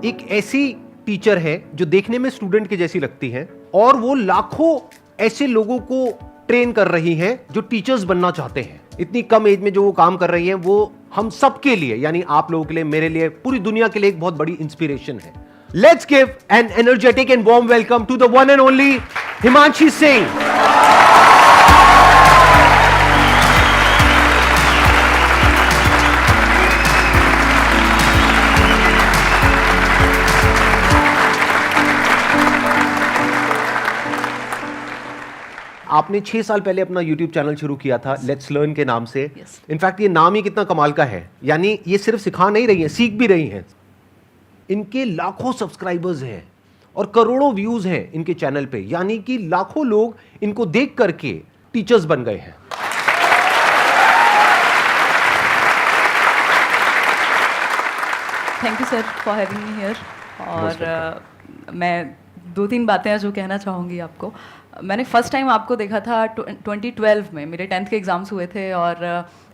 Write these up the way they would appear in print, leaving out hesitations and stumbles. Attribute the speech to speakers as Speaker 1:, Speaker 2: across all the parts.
Speaker 1: एक ऐसी टीचर है जो देखने में स्टूडेंट के जैसी लगती है और वो लाखों ऐसे लोगों को ट्रेन कर रही हैं जो टीचर्स बनना चाहते हैं। इतनी कम एज में जो वो काम कर रही हैं वो हम सब के लिए, यानी आप लोगों के लिए, मेरे लिए, पूरी दुनिया के लिए एक बहुत बड़ी इंस्पिरेशन है। Let's give an energetic and warm welcome to the one and only Himanshi Singh. आपने 6 साल पहले अपना YouTube चैनल शुरू किया था लेट्स लर्न के नाम से। इनफैक्ट ये नाम ही कितना कमाल का है, यानी ये सिर्फ सिखा नहीं रही हैं, सीख भी रही हैं। इनके लाखों सब्सक्राइबर्स हैं और करोड़ों व्यूज हैं इनके चैनल पे, यानी कि लाखों लोग इनको देख करके टीचर्स बन गए हैं।
Speaker 2: Thank you sir for having me here. और मैं 2-3 बातें हैं जो कहना चाहूँगी आपको। मैंने फर्स्ट टाइम आपको देखा था 2012 में, मेरे 10th के एग्ज़ाम्स हुए थे और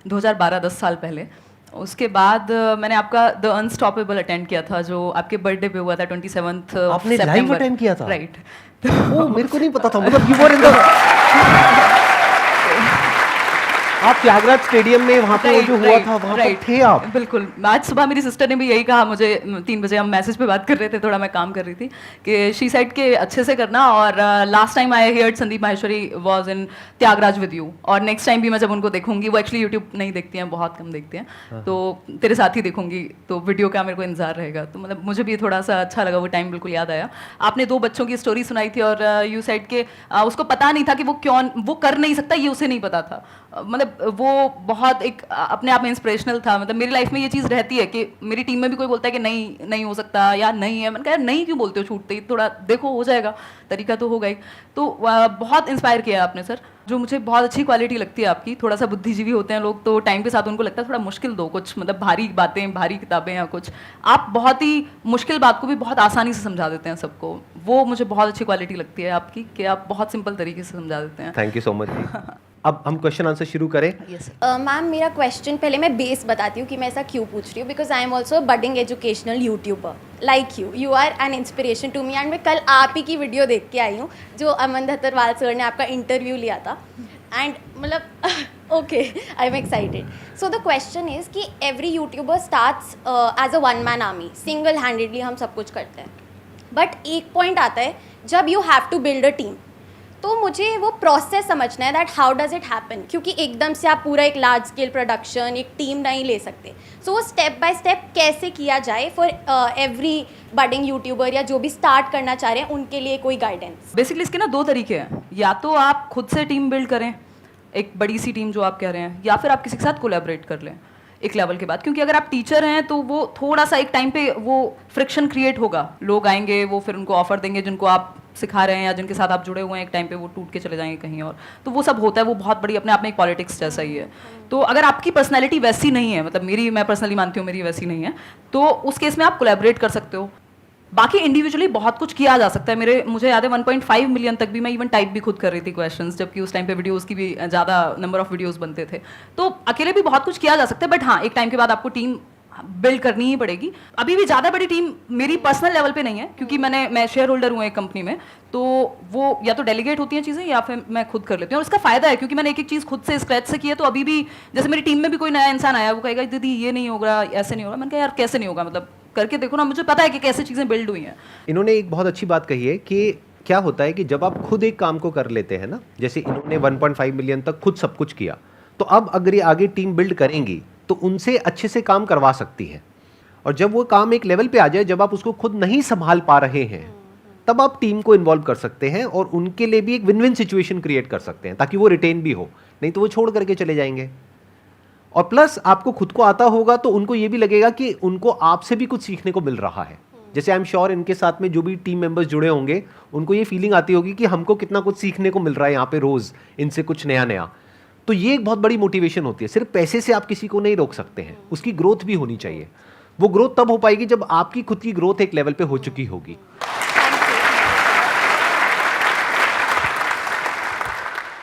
Speaker 2: 2012 10 साल पहले। उसके बाद मैंने आपका द अनस्टॉपेबल अटेंड किया था जो आपके बर्थडे पे हुआ था 27th
Speaker 1: आपने लाइव अटेंड किया था?
Speaker 2: राइट।
Speaker 1: ओह, मेरे को नहीं पता था, मतलब यू वर इन द आप त्यागराज स्टेडियम में वहाँ पे जो हुआ था वहाँ पर थे आप?
Speaker 2: बिल्कुल। आज सुबह मेरी सिस्टर ने भी यही कहा मुझे, 3 बजे हम मैसेज पे बात कर रहे थे, थोड़ा मैं काम कर रही थी, कि शी साइड के अच्छे से करना। और last time I heard Sandeep Maheshwari was in Thyagaraj with you, और नेक्स्ट टाइम भी मैं जब उनको देखूंगी, वो एक्चुअली यूट्यूब नहीं देखती हैं, बहुत कम देखते हैं, तो तेरे साथ ही देखूंगी, तो वीडियो का मेरे को इंतजार रहेगा। तो मतलब मुझे भी थोड़ा सा अच्छा लगा, वो टाइम बिल्कुल याद आया। आपने 2 बच्चों की स्टोरी सुनाई थी और यू साइड के उसको पता नहीं था कि वो कर नहीं सकता, ये उसे नहीं पता था। मतलब वो बहुत एक अपने आप में इंस्पिरेशनल था। मतलब मेरी लाइफ में ये चीज़ रहती है कि मेरी टीम में भी कोई बोलता है कि नहीं हो सकता या नहीं है, मैंने कहा नहीं क्यों बोलते हो, छूटते ही थोड़ा देखो, हो जाएगा, तरीका तो होगा ही। तो बहुत इंस्पायर किया आपने सर। जो मुझे बहुत अच्छी क्वालिटी लगती है आपकी, थोड़ा सा बुद्धिजीवी होते हैं लोग तो टाइम के साथ उनको लगता है थोड़ा मुश्किल दो कुछ, मतलब भारी बातें, भारी किताबें या कुछ, आप बहुत ही मुश्किल बात को भी बहुत आसानी से समझा देते हैं सबको। वो मुझे बहुत अच्छी क्वालिटी लगती है आपकी कि आप बहुत सिंपल तरीके से समझा देते हैं।
Speaker 1: Thank you so much. अब हम क्वेश्चन आंसर शुरू करें।
Speaker 3: मैम मेरा क्वेश्चन, पहले मैं बेस बताती हूँ कि मैं ऐसा क्यों पूछ रही हूँ, because I am also budding educational YouTuber like you are an inspiration to me. And मैं कल आप ही की वीडियो देख के आई हूँ जो अमन धतरवाल सर ने आपका इंटरव्यू लिया था, एंड मतलब okay, I am excited. So the question is कि every YouTuber starts as a one man army, single handedly हम सब कुछ करते हैं, बट एक पॉइंट आता है जब you have to build a team, तो मुझे वो प्रोसेस समझना है that how does it happen, क्योंकि एकदम से आप पूरा एक लार्ज स्केल प्रोडक्शन, एक टीम नहीं ले सकते। सो वो स्टेप बाय स्टेप कैसे किया जाए फॉर एवरी बडिंग यूट्यूबर या जो भी स्टार्ट करना चाह रहे हैं उनके लिए कोई गाइडेंस?
Speaker 2: बेसिकली इसके ना 2 तरीके हैं, या तो आप खुद से टीम बिल्ड करें, एक बड़ी सी टीम जो आप कह रहे हैं, या फिर आप किसी के साथ कोलैबोरेट कर लें एक लेवल के बाद। क्योंकि अगर आप टीचर हैं तो वो थोड़ा सा एक टाइम पे वो फ्रिक्शन क्रिएट होगा, लोग आएंगे, वो फिर उनको ऑफर देंगे जिनको आप सिखा रहे हैं या जिनके साथ आप जुड़े हुए हैं, एक टाइम पे वो टूट के चले जाएंगे कहीं और, तो वो सब होता है, वो बहुत बड़ी अपने आप में एक पॉलिटिक्स जैसा ही है। तो अगर आपकी पर्सनैलिटी वैसी नहीं है, मतलब मैं पर्सनली मानती हूँ मेरी वैसी नहीं है, तो उस केस में आप कोलैबोरेट कर सकते हो। बाकी इंडिविजुअली बहुत कुछ किया जा सकता है। मुझे याद है 1.5 मिलियन तक भी मैं इवन टाइप भी खुद कर रही थी क्वेश्चंस, जबकि उस टाइम पे वीडियोस की भी ज़्यादा नंबर ऑफ वीडियोस बनते थे, तो अकेले भी बहुत कुछ किया जा सकता है। बट हाँ, एक टाइम के बाद आपको टीम बिल्ड करनी ही पड़ेगी। अभी भी ज़्यादा बड़ी टीम मेरी पर्सनल लेवल पे नहीं है, क्योंकि मैं शेयर होल्डर हूँ एक कंपनी में, तो वो या तो डेलीगेट होती हैं चीज़ें या फिर मैं खुद कर लेती हूँ। और इसका फ़ायदा है क्योंकि मैंने एक चीज़ खुद से स्क्रैच से की है, तो अभी भी जैसे मेरी टीम में भी कोई नया इंसान आया, वो कहेगा दीदी ये नहीं होगा, ऐसे नहीं होगा, मैंने कहा यार कैसे नहीं होगा, मतलब करके देखो ना, मुझे पता है कि कैसे चीज़ें बिल्ड हुई हैं।
Speaker 1: इन्होंने एक बहुत अच्छी बात कही है कि क्या होता है कि जब आप खुद एक काम को कर लेते हैं ना, जैसे इन्होंने 1.5 मिलियन तक खुद सब कुछ किया, तो अब अगर ये आगे टीम बिल्ड करेंगी तो उनसे अच्छे से काम करवा सकती है। और जब वो काम एक लेवल पे आ जाए जब आप उसको खुद नहीं संभाल पा रहे हैं, तब आप टीम को इन्वॉल्व कर सकते हैं और उनके लिए भी एक विन विन सिचुएशन क्रिएट कर सकते हैं, ताकि वो रिटेन भी हो, नहीं तो वो छोड़ करके चले जाएंगे। और प्लस आपको खुद को आता होगा तो उनको ये भी लगेगा कि उनको आपसे भी कुछ सीखने को मिल रहा है। जैसे आई एम श्योर इनके साथ में जो भी टीम मेंबर्स जुड़े होंगे उनको ये फीलिंग आती होगी कि हमको कितना कुछ सीखने को मिल रहा है यहाँ पे रोज, इनसे कुछ नया नया। तो ये एक बहुत बड़ी मोटिवेशन होती है। सिर्फ पैसे से आप किसी को नहीं रोक सकते हैं, उसकी ग्रोथ भी होनी चाहिए। वो ग्रोथ तब हो पाएगी जब आपकी खुद की ग्रोथ एक लेवल पे हो चुकी होगी।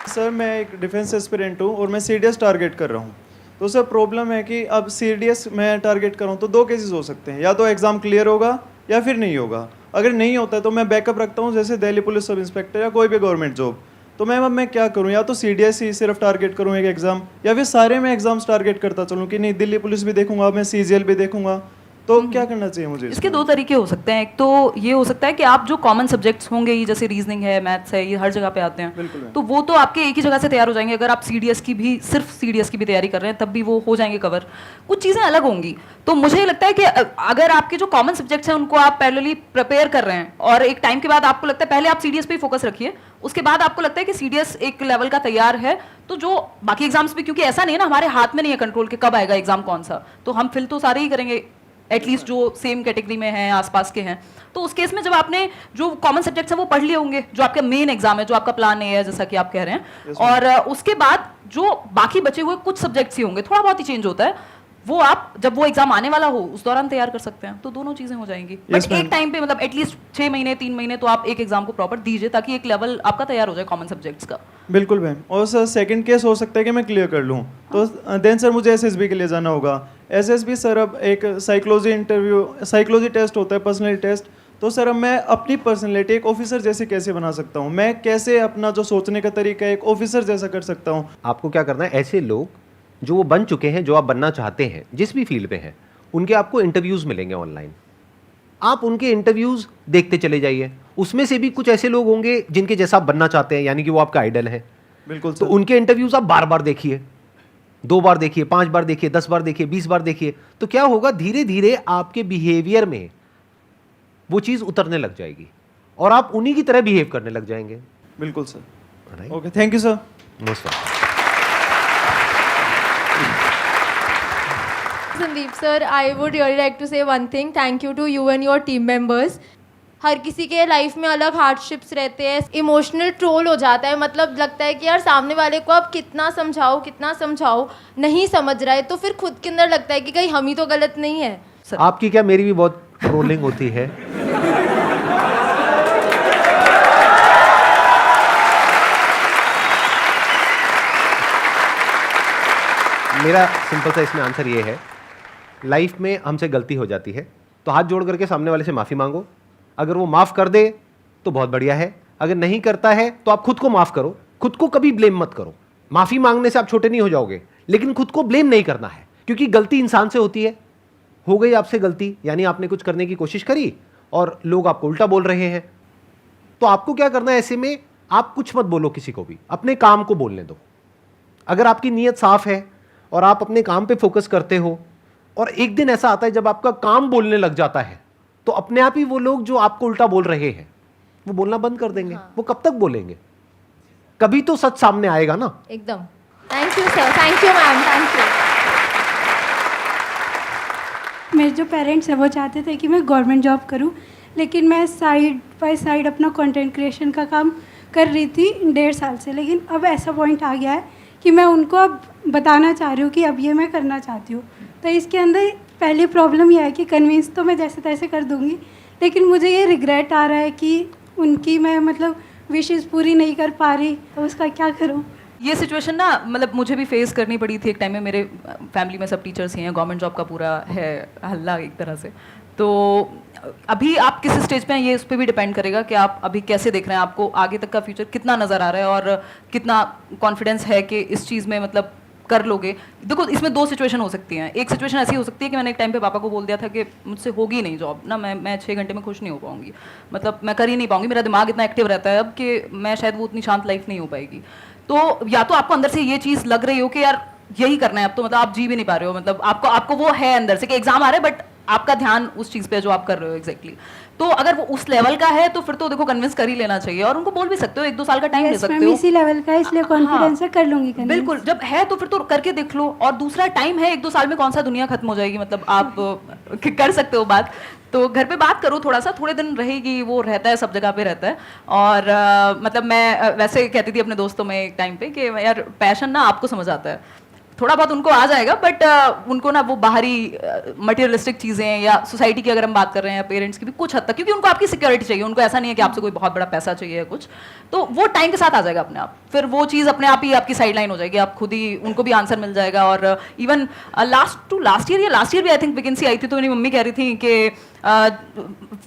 Speaker 4: सर मैं एक डिफेंस एस्पिरेंट हूँ और मैं सीडीएस टारगेट कर रहा हूँ। तो सर प्रॉब्लम है कि अब सीडीएस मैं टारगेट कर रहा हूँ तो 2 केसेस हो सकते हैं, या तो एग्ज़ाम क्लियर होगा या फिर नहीं होगा? अगर नहीं होता है तो मैं बैकअप रखता हूँ, जैसे दिल्ली पुलिस सब इंस्पेक्टर या कोई भी गवर्नमेंट जॉब। तो मैम अब मैं क्या करूँ? या तो CDSE सिर्फ टारगेट करूँ एक एग्ज़ाम, या फिर सारे में एग्जाम्स टारगेट करता चलूँ कि नहीं दिल्ली पुलिस भी देखूंगा, मैं CGL भी देखूंगा, तो क्या करना चाहिए मुझे?
Speaker 2: इसके दो तरीके हो सकते हैं। एक तो ये हो सकता है कि आप जो कॉमन सब्जेक्ट्स होंगे, ये जैसे रीजनिंग है, मैथ्स है, ये हर जगह पे आते हैं,
Speaker 4: बिल्कुल।
Speaker 2: तो वो तो आपके एक ही जगह से तैयार हो जाएंगे। अगर आप CDS की भी, सिर्फ CDS की भी तैयारी कर रहे हैं, तब भी वो हो जाएंगे कवर। कुछ चीज़ें अलग होंगी। तो मुझे लगता है कि अगर आपके जो कॉमन सब्जेक्ट्स हैं उनको आप पैरेलली प्रिपेयर कर रहे हैं, और एक टाइम के बाद आपको लगता है पहले आप CDS पे ही फोकस रखिए, उसके बाद आपको लगता है कि CDS एक लेवल का तैयार है, तो जो बाकी एग्जाम्स भी, क्योंकि ऐसा नहीं है ना, हमारे हाथ में नहीं है कंट्रोल कि कब आएगा एग्जाम कौन सा, तो हम फिल तो सारे ही करेंगे, एटलीस्ट जो सेम कैटेगरी में हैं, आसपास के हैं। तो उस केस में जब आपने जो कॉमन सब्जेक्ट्स हैं वो पढ़ लिए होंगे, जो आपका मेन एग्जाम है, जो आपका प्लान है, जैसा कि आप कह रहे हैं, और उसके बाद जो बाकी बचे हुए कुछ सब्जेक्ट्स ही होंगे, थोड़ा बहुत ही चेंज होता है, वो आप जब वो एग्जाम आने वाला हो उस दौरान तैयार कर सकते हैं। तो दोनों चीजें हो जाएंगी। बट एक टाइम पे मतलब एटलीस्ट 6 महीने 3 महीने तो आप एक एग्जाम को प्रॉपर दीजिए, ताकि एक लेवल आपका तैयार हो जाए कॉमन सब्जेक्ट्स का।
Speaker 4: बिल्कुल मैम। और सर सेकंड केस हो सकता है कि मैं क्लियर कर लूँ, तो देन सर मुझे SSB के लिए जाना होगा। SSB सर अब एक साइकोलॉजी टेस्ट होता है, पर्सनैलिटी टेस्ट। तो सर अब मैं अपनी पर्सनैलिटी एक ऑफिसर जैसे कैसे बना सकता हूँ? मैं कैसे अपना जो सोचने का तरीका है एक ऑफिसर जैसा कर सकता हूँ?
Speaker 1: आपको क्या करना है, ऐसे लोग जो वो बन चुके हैं, जो आप बनना चाहते हैं, जिस भी फील्ड में हैं, उनके आपको इंटरव्यूज मिलेंगे ऑनलाइन। आप उनके इंटरव्यूज देखते चले जाइए। उसमें से भी कुछ ऐसे लोग होंगे जिनके जैसा आप बनना चाहते हैं, यानी कि वो आपका आइडल है।
Speaker 4: बिल्कुल
Speaker 1: तो
Speaker 4: सर।
Speaker 1: उनके इंटरव्यूज आप बार बार देखिए, 2 बार देखिए, 5 बार देखिए, 10 बार देखिए, 20 बार देखिए। तो क्या होगा, धीरे धीरे आपके बिहेवियर में वो चीज उतरने लग जाएगी और आप उन्हीं की तरह बिहेव करने लग जाएंगे।
Speaker 4: बिल्कुल sir. Okay, thank you sir.
Speaker 1: Most welcome.
Speaker 5: Sandeep sir, I would really like to say one thing. Thank you to you and your team members. हर किसी के लाइफ में अलग हार्डशिप्स रहते हैं, इमोशनल ट्रोल हो जाता है, मतलब लगता है कि यार सामने वाले को आप कितना समझाओ नहीं समझ रहा है, तो फिर खुद के अंदर लगता है कि कहीं हम ही तो गलत नहीं है।
Speaker 1: आपकी क्या, मेरी भी बहुत ट्रोलिंग होती है। मेरा सिंपल सा इसमें आंसर ये है, लाइफ में हमसे गलती हो जाती है तो हाथ जोड़ करके सामने वाले से माफ़ी मांगो। अगर वो माफ़ कर दे तो बहुत बढ़िया है, अगर नहीं करता है तो आप खुद को माफ़ करो। खुद को कभी ब्लेम मत करो। माफ़ी मांगने से आप छोटे नहीं हो जाओगे, लेकिन खुद को ब्लेम नहीं करना है, क्योंकि गलती इंसान से होती है। हो गई आपसे गलती, यानी आपने कुछ करने की कोशिश करी और लोग आपको उल्टा बोल रहे हैं, तो आपको क्या करना है, ऐसे में आप कुछ मत बोलो किसी को भी, अपने काम को बोलने दो। अगर आपकी नीयत साफ है और आप अपने काम पे फोकस करते हो, और एक दिन ऐसा आता है जब आपका काम बोलने लग जाता है, तो अपने आप ही वो लोग जो आपको उल्टा बोल रहे हैं वो बोलना बंद कर देंगे। वो कब तक बोलेंगे? कभी तो सच सामने आएगा ना।
Speaker 5: एकदम। Thank you sir, thank you ma'am, thank you.
Speaker 6: मेरे जो पेरेंट्स हैं वो चाहते थे कि मैं गवर्नमेंट जॉब करूं, लेकिन मैं साइड बाय साइड अपना कंटेंट क्रिएशन का काम कर रही थी 1.5 साल से। लेकिन अब ऐसा पॉइंट आ गया है कि मैं उनको अब बताना चाह रही हूँ कि अब ये मैं करना चाहती हूँ। तो इसके अंदर पहली प्रॉब्लम यह है कि कन्विंस तो मैं जैसे तैसे कर दूँगी, लेकिन मुझे ये रिग्रेट आ रहा है कि उनकी मैं मतलब विशेज़ पूरी नहीं कर पा रही, तो उसका क्या करूँ?
Speaker 2: ये सिचुएशन ना मतलब मुझे भी फेस करनी पड़ी थी एक टाइम में। मेरे फैमिली में सब टीचर्स ही हैं, गवर्नमेंट जॉब का पूरा है हल्ला एक तरह से। तो अभी आप किस स्टेज पे हैं ये उस पर भी डिपेंड करेगा कि आप अभी कैसे देख रहे हैं, आपको आगे तक का फ्यूचर कितना नज़र आ रहा है और कितना कॉन्फिडेंस है कि इस चीज़ में मतलब कर लोगे। देखो इसमें 2 सिचुएशन हो सकती हैं। एक सिचुएशन ऐसी हो सकती है कि मैंने एक टाइम पे पापा को बोल दिया था कि मुझसे होगी नहीं जॉब ना, मैं 6 घंटे में खुश नहीं हो पाऊंगी, मतलब मैं कर ही नहीं पाऊंगी, मेरा दिमाग इतना एक्टिव रहता है अब कि मैं शायद वो उतनी शांत लाइफ नहीं हो पाएगी। तो या तो आपको अंदर से ये चीज़ लग रही हो कि यार यही करना है अब, तो मतलब आप जी भी नहीं पा रहे हो, मतलब आपको वो है अंदर से कि एग्जाम आ रहा है बट आपका ध्यान उस चीज़ पे जो आप कर रहे हो एग्जैक्टली। तो अगर वो उस लेवल का है तो फिर तो देखो कन्विंस कर ही लेना चाहिए, और उनको बोल भी सकते हो 1-2 साल का टाइम ले सकते हो।
Speaker 6: इसी लेवल का है, इसलिए कॉन्फिडेंस से कर लूँगी।
Speaker 2: बिल्कुल, जब है तो फिर तो करके देख लो। और दूसरा टाइम है, 1-2 साल में कौन सा दुनिया खत्म हो जाएगी, मतलब आप कर सकते हो बात। तो घर पे बात करो, थोड़ा सा थोड़े दिन रहेगी, वो रहता है सब जगह पे रहता है। और मतलब मैं वैसे कहती थी अपने दोस्तों में एक टाइम पे कि यार पैशन ना आपको समझ आता है, थोड़ा बहुत उनको आ जाएगा, बट उनको ना वो बाहरी मटेरियलिस्टिक चीज़ें या सोसाइटी की अगर हम बात कर रहे हैं या पेरेंट्स की भी कुछ हद तक, क्योंकि उनको आपकी सिक्योरिटी चाहिए, उनको ऐसा नहीं है कि आपसे कोई बहुत बड़ा पैसा चाहिए या कुछ, तो वो टाइम के साथ आ जाएगा अपने आप, फिर वो चीज़ अपने आप ही आपकी साइड लाइन हो जाएगी, आप खुद ही उनको भी आंसर मिल जाएगा। और इवन लास्ट ईयर भी आई थिंक वैकेंसी आई थी, तो मेरी मम्मी कह रही थी कि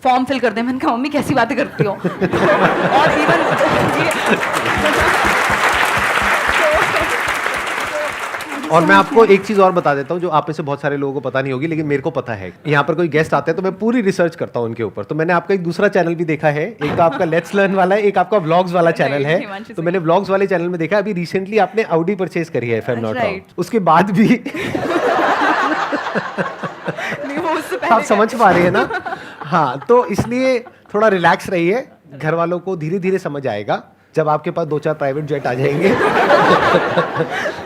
Speaker 2: फॉर्म फिल कर दे, मैंने कहा मम्मी कैसी बातें करती हो और
Speaker 1: और मैं आपको एक चीज और बता देता हूँ जो आप में से बहुत सारे लोगों को पता नहीं होगी, लेकिन मेरे को पता है। यहाँ पर कोई गेस्ट आते हैं तो मैं पूरी रिसर्च करता हूँ उनके ऊपर। तो मैंने आपका एक दूसरा चैनल भी देखा है, एक तो आपका लेट्स लर्न वाला है, एक आपका व्लॉग्स वाला चैनल है। तो मैंने व्लॉग्स वाले चैनल में देखा अभी रिसेंटली आपने ऑडी परचेज करी है, if I am not wrong, उसके बाद भी आप समझ पा रहे हैं ना? हाँ, तो इसलिए थोड़ा रिलैक्स रहिए, घर वालों को धीरे धीरे समझ आएगा। जब आपके पास 2-4 प्राइवेट जेट आ जाएंगे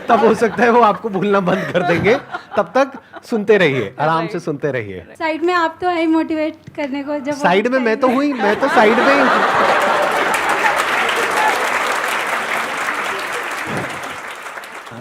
Speaker 1: तब हो सकता है वो आपको भूलना बंद कर देंगे। तब तक सुनते रहिए, आराम से सुनते रहिए।
Speaker 6: साइड में आप तो है मोटिवेट करने को, जब
Speaker 1: साइड में मैं तो हुई, मैं तो साइड में ही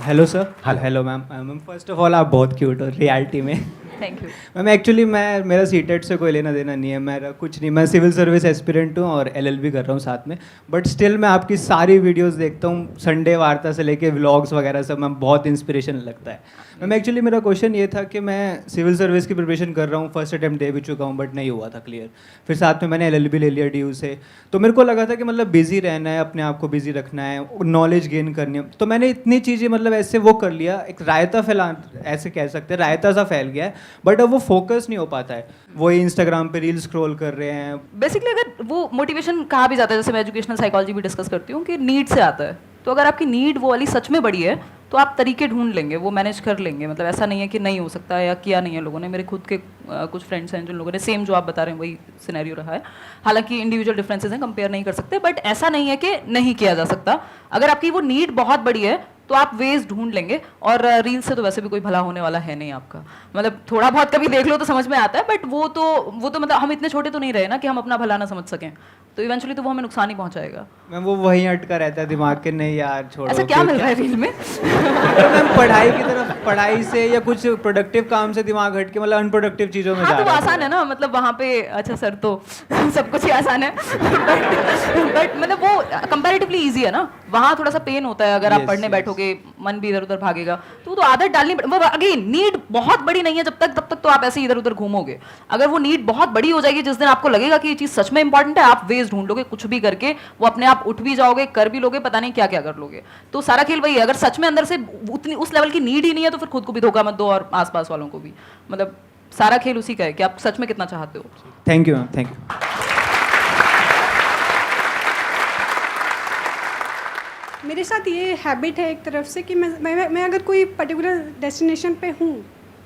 Speaker 7: hello sir. Hello ma'am. Ma'am first of all आप बहुत क्यूट हो रियलिटी में।
Speaker 2: थैंक यू
Speaker 7: मैम एक्चुअली मेरा सीटेट से कोई लेना देना नहीं है, मेरा कुछ नहीं, मैं सिविल सर्विस एस्पिरेंट हूँ और एलएलबी कर रहा हूँ साथ में, बट स्टिल मैं आपकी सारी वीडियोस देखता हूँ, संडे वार्ता से लेके व्लॉग्स वगैरह सब, मैम बहुत इंस्पिरेशन लगता है। मैम एक्चुअली मेरा क्वेश्चन ये था कि मैं सिविल सर्विस की प्रिपरेशन कर रहा हूँ, फर्स्ट अटैम्प्ट दे भी चुका हूँ बट नहीं हुआ था क्लियर, फिर साथ में मैंने एलएलबी ले लिया DU से, तो मेरे को लगा था कि मतलब बिजी रहना है, अपने आप को बिजी रखना है, नॉलेज गेन करनी है, तो मैंने इतनी चीज़ें मतलब ऐसे वो कर लिया, एक रायता फैला ऐसे कह सकते हैं, रायता सा फैल गया है, बट अब वो फोकस नहीं हो पाता है, वही इंस्टाग्राम पे रील स्क्रॉल कर रहे हैं।
Speaker 2: बेसिकली अगर वो मोटिवेशन कहा भी जाता है, जैसे मैं एजुकेशनल साइकोलॉजी भी डिस्कस करती हूँ कि नीड से आता है, तो अगर आपकी नीड वो वाली सच में बड़ी है तो आप तरीके ढूंढ लेंगे, वो मैनेज कर लेंगे। मतलब ऐसा नहीं है कि नहीं हो सकता या किया नहीं है लोगों ने। मेरे खुद के कुछ फ्रेंड्स हैं जिन लोगों ने सेम जो आप बता रहे हैं वही सिनेरियो रहा है, हालांकि इंडिविजुअल डिफरेंसेस हैं, कंपेयर नहीं कर सकते, बट ऐसा नहीं है कि नहीं किया जा सकता। अगर आपकी वो नीड बहुत बड़ी है तो आप वेज ढूंढ लेंगे, और रील से तो वैसे भी कोई भला होने वाला है नहीं आपका, मतलब थोड़ा बहुत कभी देख लो तो समझ में आता है, बट वो तो मतलब हम इतने छोटे तो नहीं रहे ना कि हम अपना भला ना समझ सकें, तो इवेंचुअली तो वो हमें नुकसान ही पहुंचाएगा।
Speaker 7: मैम वो वहीं अटका रहता है दिमाग के, नहीं यार छोड़ो।
Speaker 2: ऐसा क्या मिल रहा है रील में?
Speaker 7: तो मैम पढ़ाई की तरफ, पढ़ाई से या कुछ प्रोडक्टिव काम से दिमाग हट के मतलब अनप्रोडक्टिव चीज़ों में
Speaker 2: हाँ,
Speaker 7: जा
Speaker 2: तो वो
Speaker 7: रहा है।
Speaker 2: आसान है ना, मतलब वहाँ पे अच्छा सर तो सब कुछ ही आसान है बट मतलब वो कंपैरेटिवली इजी है ना, वहाँ थोड़ा सा पेन होता है। अगर आप पढ़ने बैठोगे मन भी इधर उधर भागेगा, तो वो तो आदत डालनी वो अगेन नीड बहुत बड़ी नहीं है जब तक तो आप ऐसे इधर उधर घूमोगे। अगर वो नीड बहुत बड़ी हो जाएगी, जिस दिन आपको लगेगा कि ये चीज़ सच में इंपॉर्टेंट है, आप वेज ढूंढ लोगे, कुछ भी करके वो अपने आप उठ भी जाओगे, कर भी लोगे, पता नहीं क्या क्या कर लोगे। तो सारा खेल वही है, अगर सच में अंदर से उतनी उस लेवल की नीड ही नहीं है तो फिर खुद को भी धोखा मत दो और आसपास वालों को भी। मतलब सारा खेल उसी का है कि आप सच में कितना चाहते हो।
Speaker 7: Thank you ma'am, thank you.
Speaker 6: मेरे साथ ये हैबिट है एक तरफ से कि मैं अगर कोई पर्टिकुलर डेस्टिनेशन पे हूँ,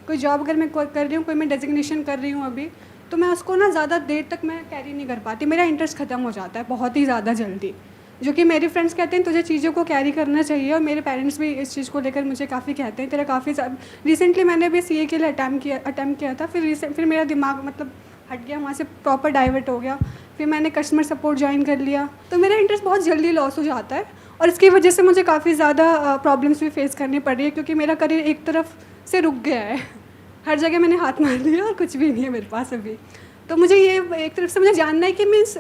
Speaker 6: कोई जॉब अगर मैं कर रही हूँ, कोई मैं डेजिग्नेशन कर रही हूँ अभी, तो मैं उसको ना ज़्यादा देर तक मैं कैरी नहीं कर पाती, मेरा इंटरेस्ट ख़त्म हो जाता है बहुत ही ज़्यादा जल्दी। जो कि मेरे फ्रेंड्स कहते हैं तुझे चीज़ों को कैरी करना चाहिए, और मेरे पेरेंट्स भी इस चीज़ को लेकर मुझे काफ़ी कहते हैं तेरा काफ़ी रिसेंटली मैंने भी CA के लिए अटैम्प्ट किया था, फिर मेरा दिमाग मतलब हट गया, वहाँ से प्रॉपर डाइवर्ट हो गया, फिर मैंने कस्टमर सपोर्ट ज्वाइन कर लिया, तो मेरा इंटरेस्ट बहुत जल्दी लॉस हो जाता है, और इसकी वजह से मुझे काफ़ी ज़्यादा प्रॉब्लम्स भी फेस करनी पड़ रही है, क्योंकि मेरा करियर एक तरफ से रुक गया है, हर जगह मैंने हाथ मार लिया और कुछ भी नहीं है मेरे पास अभी। तो मुझे ये एक तरफ से मुझे जानना है कि मीन्स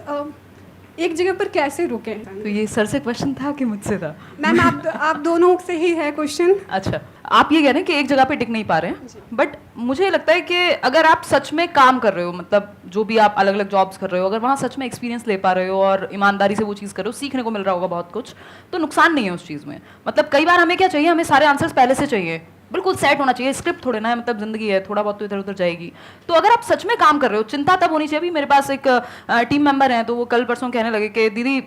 Speaker 6: एक जगह पर कैसे रुके।
Speaker 2: तो ये सर से क्वेश्चन था कि मुझसे था?
Speaker 6: मैम आप दोनों से ही है क्वेश्चन।
Speaker 2: अच्छा, आप ये कह रहे हैं कि एक जगह पे टिक नहीं पा रहे हैं, बट मुझे लगता है कि अगर आप सच में काम कर रहे हो, मतलब जो भी आप अलग अलग जॉब्स कर रहे हो, अगर वहाँ सच में एक्सपीरियंस ले पा रहे हो और ईमानदारी से वो चीज़ कर रहे हो, सीखने को मिल रहा होगा बहुत कुछ, तो नुकसान नहीं है उस चीज़ में। मतलब कई बार हमें क्या चाहिए, हमें सारे आंसर्स पहले से चाहिए, बिल्कुल सेट होना चाहिए, स्क्रिप्ट थोड़े ना है, मतलब जिंदगी है, थोड़ा बहुत तो इधर उधर जाएगी। तो अगर आप सच में काम कर रहे हो, चिंता तब होनी चाहिए। अभी मेरे पास एक टीम मेंबर हैं, तो वो कल परसों कहने लगे कि दीदी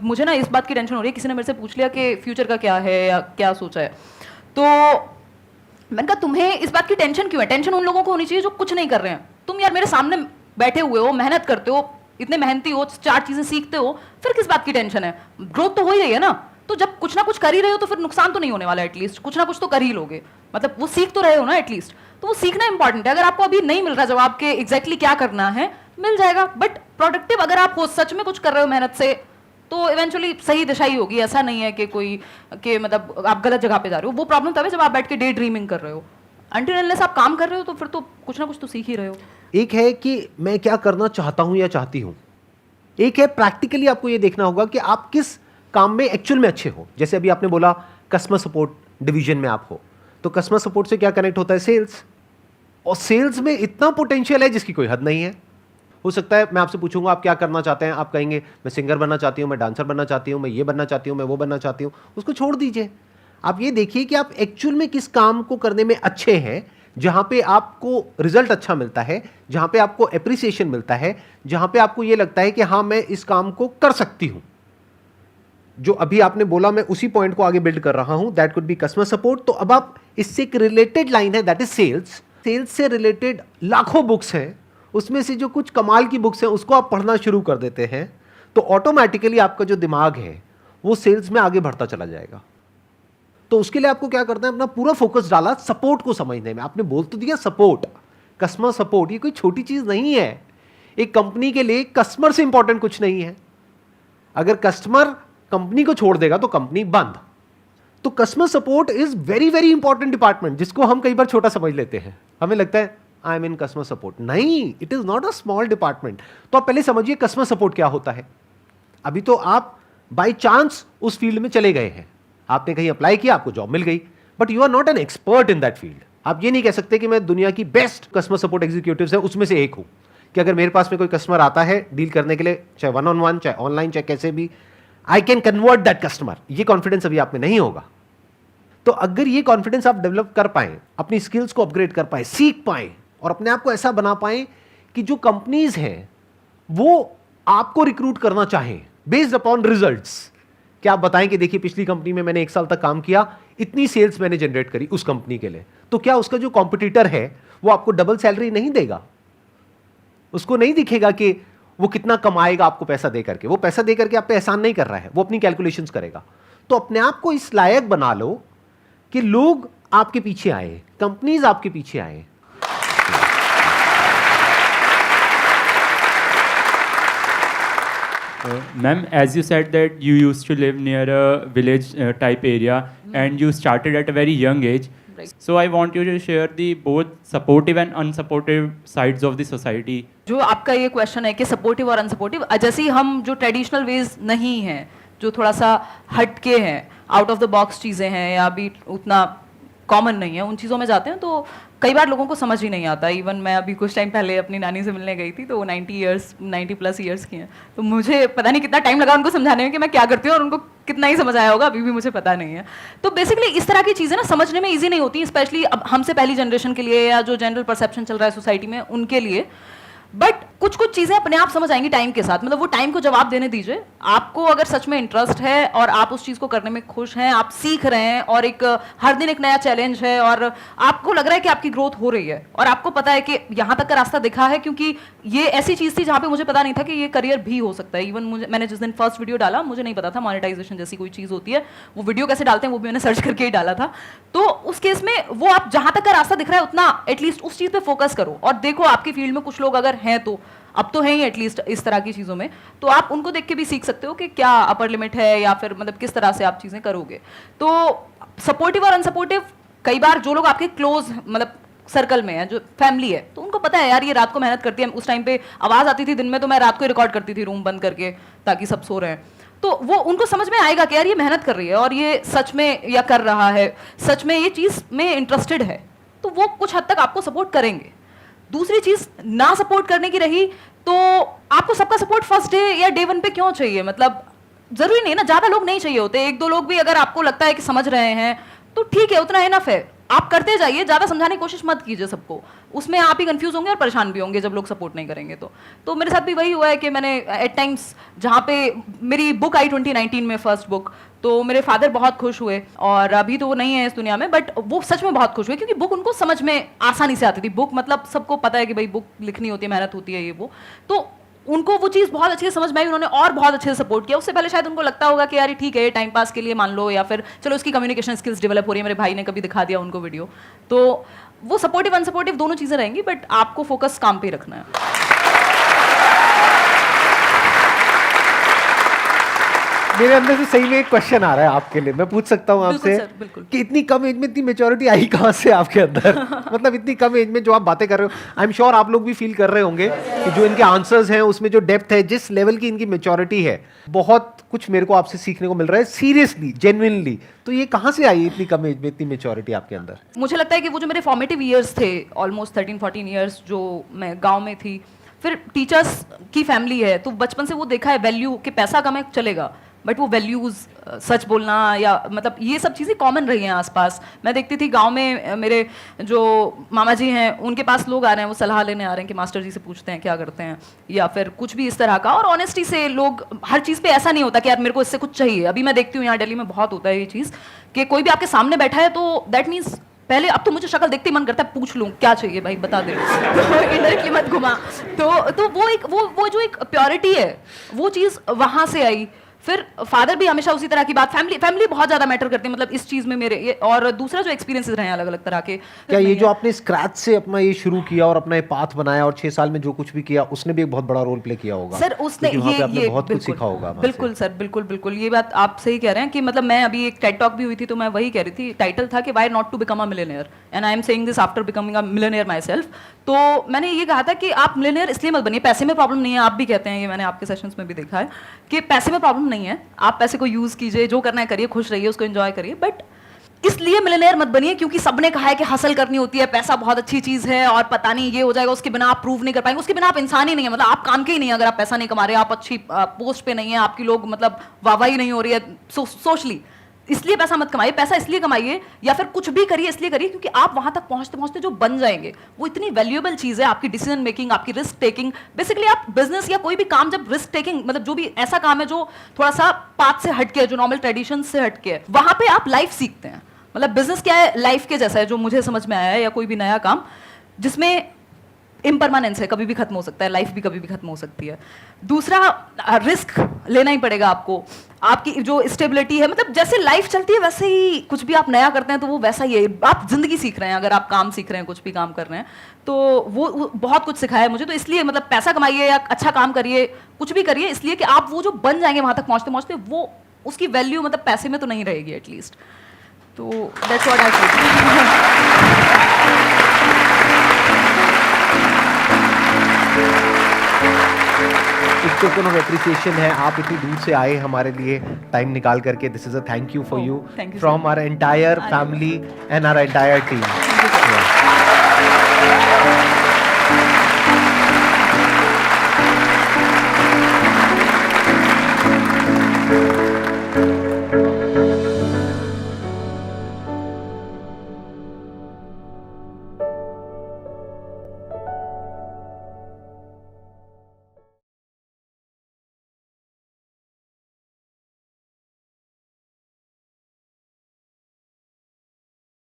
Speaker 2: मुझे ना इस बात की टेंशन हो रही है, किसी ने मेरे से पूछ लिया कि फ्यूचर का क्या है या क्या सोचा है। तो मैंने कहा तुम्हें इस बात की टेंशन क्यों है? टेंशन उन लोगों को होनी चाहिए जो कुछ नहीं कर रहे हैं। तुम यार मेरे सामने बैठे हुए हो, मेहनत करते हो, इतने मेहनती हो, 4 चीजें सीखते हो, फिर किस बात की टेंशन है? ग्रोथ तो हो ही रही है ना। तो जब कुछ ना कुछ कर ही रहे हो तो फिर नुकसान तो नहीं होने वाला, एटलीस्ट कुछ ना कुछ तो कर ही लोगे, मतलब वो सीख तो रहे हो ना एटलीस्ट। तो वो सीखना इंपॉर्टेंट है। अगर आपको अभी नहीं मिल रहा जवाब के एग्जैक्टली क्या करना है, मिल जाएगा, बट प्रोडक्टिव अगर आप हो, सच में कुछ कर रहे हो मेहनत से, तो इवेंचुअली सही दिशा ही होगी। ऐसा नहीं है कि कोई कि मतलब आप गलत जगह पे जा रहे हो। वो प्रॉब्लम तब है जब आप बैठ के डे ड्रीमिंग कर रहे हो। अनटिल अनलेस आप काम कर रहे हो तो फिर तो कुछ ना कुछ तो सीख ही रहे हो।
Speaker 1: एक है कि मैं क्या करना चाहता हूं या चाहती हूं, एक है प्रैक्टिकली आपको ये देखना होगा कि आप किस काम में एक्चुअल में अच्छे हो। जैसे अभी आपने बोला कस्टमर सपोर्ट डिवीजन में आप हो, तो कस्टमर सपोर्ट से क्या कनेक्ट होता है? सेल्स। और सेल्स में इतना पोटेंशियल है जिसकी कोई हद नहीं है। हो सकता है मैं आपसे पूछूंगा आप क्या करना चाहते हैं, आप कहेंगे मैं सिंगर बनना चाहती हूँ, मैं डांसर बनना चाहती हूँ, मैं ये बनना चाहती हूँ, मैं वो बनना चाहती हूँ। उसको छोड़ दीजिए। आप ये देखिए कि आप एक्चुअल में किस काम को करने में अच्छे हैं, जहां पे आपको रिजल्ट अच्छा मिलता है, जहां पे आपको एप्रिसिएशन मिलता है, जहां पे आपको ये लगता है कि हाँ मैं इस काम को कर सकती हूं। जो अभी आपने बोला मैं उसी पॉइंट को आगे बिल्ड कर रहा हूं, that could be customer support. तो अब आप इससे एक रिलेटेड लाइन है, दैट इज सेल्स। सेल्स से रिलेटेड लाखों बुक्स हैं, उसमें से जो कुछ कमाल की बुक्स हैं उसको आप पढ़ना शुरू कर देते हैं, तो ऑटोमेटिकली आपका जो दिमाग है वो सेल्स में आगे बढ़ता चला जाएगा। तो उसके लिए आपको क्या करना है, अपना पूरा फोकस डाला सपोर्ट को समझने में। आपने बोल तो दिया सपोर्ट, कस्टमर सपोर्ट, ये कोई छोटी चीज नहीं है। एक कंपनी के लिए कस्टमर से इंपॉर्टेंट कुछ नहीं है। अगर कस्टमर कंपनी को छोड़ देगा तो कंपनी बंद। तो customer support is very very important department, जिसको हम कई बार छोटा समझ लेते हैं। हमें लगता है I am in customer support. नहीं, it is not a small department. तो आप पहले समझिए कस्टमर सपोर्ट क्या होता है। अभी तो आप बाई चांस उस फील्ड में चले गए हैं, आपने कहीं अप्लाई किया, आपको जॉब मिल गई, but you are not an expert in that field. आप ये नहीं कह सकते कि मैं दुनिया की बेस्ट कस्टमर सपोर्ट एग्जीक्यूटिव्स है उसमें से एक हूं, कि अगर मेरे पास में कोई कस्टमर आता है डील करने के लिए, चाहे 1-on-1, चाहे ऑनलाइन, चाहे कैसे भी, I can convert that customer. ये कॉन्फिडेंस अभी आप में नहीं होगा। तो अगर ये कॉन्फिडेंस आप डेवलप कर पाए, अपनी स्किल्स को अपग्रेड कर पाए, सीख पाए और अपने आप को ऐसा बना पाए कि जो कंपनीज हैं वो आपको रिक्रूट करना चाहें बेस्ड अपॉन रिजल्ट्स। क्या आप बताएं कि देखिए पिछली कंपनी में मैंने 1 साल तक काम किया, इतनी सेल्स मैंने जनरेट करी उस कंपनी के लिए, तो क्या उसका जो कॉम्पिटिटर है वो आपको डबल सैलरी नहीं देगा? उसको नहीं दिखेगा कि वो कितना कमाएगा आपको पैसा दे करके। वो पैसा दे करके आप पे एहसान नहीं कर रहा है, वो अपनी कैलकुलेशंस करेगा। तो अपने आप को इस लायक बना लो कि लोग आपके पीछे आए, कंपनीज आपके पीछे आए।
Speaker 8: Ma'am, as you said that you used to live near a village type area and you started at a very young age.
Speaker 2: Right.
Speaker 8: So I want you to share the both supportive and unsupportive sides of the society.
Speaker 2: जो आपका ये question है कि supportive और unsupportive, जैसे ही हम जो traditional ways नहीं हैं, जो थोड़ा सा हटके हैं, आउट ऑफ द बॉक्स चीज़ें हैं या अभी उतना कॉमन नहीं है, उन चीज़ों में जाते हैं तो कई बार लोगों को समझ ही नहीं आता। इवन मैं अभी कुछ टाइम पहले अपनी नानी से मिलने गई थी, तो वो 90+ ईयर्स की हैं, तो मुझे पता नहीं कितना टाइम लगा उनको समझाने में कि मैं क्या करती हूँ, और उनको कितना ही समझ आया होगा अभी भी मुझे पता नहीं है। तो बेसिकली इस तरह की चीज़ें ना समझने में ईजी नहीं होती, स्पेशली अब हमसे पहली जनरेशन के लिए या जो जनरल परसेप्शन चल रहा है सोसाइटी में उनके लिए। बट कुछ कुछ चीज़ें अपने आप समझ आएंगी टाइम के साथ। मतलब वो टाइम को जवाब देने दीजिए। आपको अगर सच में इंटरेस्ट है और आप उस चीज़ को करने में खुश हैं, आप सीख रहे हैं और एक हर दिन एक नया चैलेंज है और आपको लग रहा है कि आपकी ग्रोथ हो रही है और आपको पता है कि यहाँ तक का रास्ता दिखा है, क्योंकि ये ऐसी चीज़ थी जहाँ पे मुझे पता नहीं था कि ये करियर भी हो सकता है। इवन मैंने जिस दिन फर्स्ट वीडियो डाला मुझे नहीं पता था मोनेटाइजेशन जैसी कोई चीज़ होती है, वो वीडियो कैसे डालते हैं वो भी मैंने सर्च करके ही डाला था। तो उस केस में वो आप जहाँ तक का रास्ता दिख रहा है उतना एटलीस्ट उस चीज़ पे फोकस करो और देखो आपकी फील्ड में कुछ लोग अगर हैं, तो अब तो है ही एटलीस्ट इस तरह की चीज़ों में, तो आप उनको देख के भी सीख सकते हो कि क्या अपर लिमिट है या फिर मतलब किस तरह से आप चीज़ें करोगे। तो सपोर्टिव और अनसपोर्टिव, कई बार जो लोग आपके क्लोज मतलब सर्कल में है, जो फैमिली है, तो उनको पता है यार ये रात को मेहनत करती है। उस टाइम पे आवाज़ आती थी दिन में तो मैं रात को रिकॉर्ड करती थी रूम बंद करके ताकि सब सो रहे हैं, तो वो उनको समझ में आएगा कि यार ये मेहनत कर रही है और ये सच में या कर रहा है, सच में ये चीज़ में इंटरेस्टेड है, तो वो कुछ हद तक आपको सपोर्ट करेंगे। दूसरी चीज़ ना सपोर्ट करने की रही, तो आपको सबका सपोर्ट फर्स्ट डे या डे 1 पे क्यों चाहिए? मतलब जरूरी नहीं ना, ज़्यादा लोग नहीं चाहिए होते, 1-2 लोग भी अगर आपको लगता है कि समझ रहे हैं तो ठीक है, उतना इनफ है। आप करते जाइए, ज़्यादा समझाने की कोशिश मत कीजिए सबको, उसमें आप ही कंफ्यूज होंगे और परेशान भी होंगे जब लोग सपोर्ट नहीं करेंगे। तो मेरे साथ भी वही हुआ है कि मैंने एट टाइम्स, जहाँ पे मेरी बुक आई 2019 में फर्स्ट बुक, तो मेरे फादर बहुत खुश हुए और अभी तो वो नहीं है इस दुनिया में, बट वो सच में बहुत खुश हुए क्योंकि बुक उनको समझ में आसानी से आती थी। बुक मतलब सबको पता है कि भाई बुक लिखनी होती है, मेहनत होती है, ये वो, तो उनको वो चीज़ बहुत अच्छे से समझ में आई, उन्होंने और बहुत अच्छे से सपोर्ट किया। उससे पहले शायद उनको लगता होगा कि यार ठीक है टाइम पास के लिए मान लो, या फिर चलो इसकी कम्युनिकेशन स्किल्स डेवलप हो रही है, मेरे भाई ने कभी दिखा दिया उनको वीडियो। तो वो सपोर्टिव अनसपोर्टिव दोनों चीज़ें रहेंगी, बट आपको फोकस काम पे ही रखना है।
Speaker 1: मेरे अंदर से सही में एक क्वेश्चन आ रहा है आपके लिए, मैं पूछ सकता हूँ
Speaker 2: बिल्कुल
Speaker 1: आपसे
Speaker 2: सर, बिल्कुल।
Speaker 1: कि इतनी कम एज में इतनी मेच्योरिटी आई कहाँ से आपके अंदर? मतलब इतनी कम एज में जो आप बातें कर रहे हो, आई एम श्योर आप लोग भी फील कर रहे होंगे कि जो इनके आंसर्स हैं उसमें जो डेप्थ है, जिस लेवल की इनकी मेच्योरिटी है, बहुत कुछ मेरे को आपसे सीखने को मिल रहा है, सीरियसली, जेन्युइनली। तो ये कहाँ से आई इतनी कम एज में इतनी मेच्योरिटी आपके अंदर?
Speaker 2: मुझे लगता है कि वो जो मेरे फॉर्मेटिव ईयर्स थे, ऑलमोस्ट 13-14 ईयर्स जो मैं गांव में थी, फिर टीचर्स की फैमिली है, तो बचपन से वो देखा है वैल्यू कि पैसा कमाए चलेगा, बट वो वैल्यूज़, सच बोलना, या मतलब ये सब चीज़ें कॉमन रही हैं आसपास। मैं देखती थी गांव में मेरे जो मामा जी हैं, उनके पास लोग आ रहे हैं, वो सलाह लेने आ रहे हैं कि मास्टर जी से पूछते हैं क्या करते हैं, या फिर कुछ भी इस तरह का। और ऑनेस्टी से लोग, हर चीज़ पे ऐसा नहीं होता कि यार मेरे को इससे कुछ चाहिए। अभी मैं देखती हूँ यहाँ दिल्ली में बहुत होता है ये चीज़ कि कोई भी आपके सामने बैठा है तो दैट मीन्स पहले, अब तो मुझे शक्ल देखते ही मन करता है पूछ लूं क्या चाहिए भाई बता दे, तो इनडायरेक्टली मत घुमा। तो वो एक वो जो एक प्योरिटी है, वो चीज़ वहाँ से आई। फिर फादर भी हमेशा उसी तरह की बात, फैमिली बहुत ज्यादा मैटर करती है मतलब इस चीज में मेरे ये। और दूसरा जो एक्सपीरियंसेस रहे हैं अलग अलग तरह के,
Speaker 1: क्या ये जो आपने स्क्रैच से अपना ये शुरू किया और अपना ये पाथ बनाया और 6 साल में जो कुछ भी किया, उसने भी एक बहुत बड़ा रोल प्ले किया होगा
Speaker 2: सर? उसने
Speaker 1: क्योंकि वहाँ पे आपने
Speaker 2: ये
Speaker 1: बहुत कुछ सीखा होगा वहाँ
Speaker 2: बिल्कुल
Speaker 1: से।
Speaker 2: सर, बिल्कुल ये बात आप सही कह रहे हैं कि मतलब मैं अभी एक टेड टॉक भी हुई थी तो मैं वही कह रही थी, टाइटल था कि why not to become a millionaire, and I am saying this after becoming a millionaire myself. तो मैंने ये कहा था कि आप मिलियनेयर इसलिए मत बनिए, पैसे में प्रॉब्लम नहीं है, आप भी कहते हैं, ये मैंने आपके सेशंस में भी देखा है कि पैसे में प्रॉब्लम नहीं है, आप पैसे को यूज कीजिए, जो करना है करिए, खुश रहिए, उसको एंजॉय करिए, बट इसलिए मिलियनेयर मत बनिए क्योंकि सबने कहा है कि हसल करनी होती है, पैसा बहुत अच्छी चीज है और पता नहीं ये हो जाएगा, उसके बिना आप प्रूव नहीं कर पाएंगे, उसके बिना आप इंसान ही नहीं है, मतलब आप काम के ही नहीं है अगर आप पैसा नहीं कमा रहे, आप अच्छी पोस्ट पे नहीं है, आपकी लोग मतलब वाहवाही नहीं हो रही है सोशली, इसलिए पैसा मत कमाइए। पैसा इसलिए कमाइए या फिर कुछ भी करिए इसलिए करिए क्योंकि आप वहां तक पहुंचते पहुंचते जो बन जाएंगे वो इतनी वैल्यूएबल चीज है, आपकी डिसीजन मेकिंग, आपकी रिस्क टेकिंग। बेसिकली आप बिजनेस या कोई भी काम जब रिस्क टेकिंग, मतलब जो भी ऐसा काम है जो थोड़ा सा पाथ से हटके है, जो नॉर्मल ट्रेडिशन से हटके है, वहां पे आप लाइफ सीखते हैं। मतलब बिजनेस क्या है, लाइफ के जैसा है, जो मुझे समझ में आया है, या कोई भी नया काम जिसमें इम्परमानेंस है, कभी भी खत्म हो सकता है, लाइफ भी कभी भी खत्म हो सकती है। दूसरा, रिस्क लेना ही पड़ेगा आपको, आपकी जो स्टेबिलिटी है, मतलब जैसे लाइफ चलती है वैसे ही कुछ भी आप नया करते हैं तो वो वैसा ही है, आप जिंदगी सीख रहे हैं, अगर आप काम सीख रहे हैं, कुछ भी काम कर रहे हैं, तो वो बहुत कुछ सिखाया है मुझे। तो इसलिए मतलब पैसा कमाइए या अच्छा काम करिए, कुछ भी करिए, इसलिए कि आप वो जो बन जाएंगे वहां तक पहुंचते पहुंचते, वो उसकी वैल्यू मतलब पैसे में तो नहीं रहेगी एटलीस्ट। तो दैट्स व्हाट आई फील।
Speaker 1: एक टोकन ऑफ एप्रिसिएशन है, आप इतनी दूर से आए हमारे लिए टाइम निकाल करके, this is a thank you for you
Speaker 2: thank you,
Speaker 1: from our entire family and our entire team.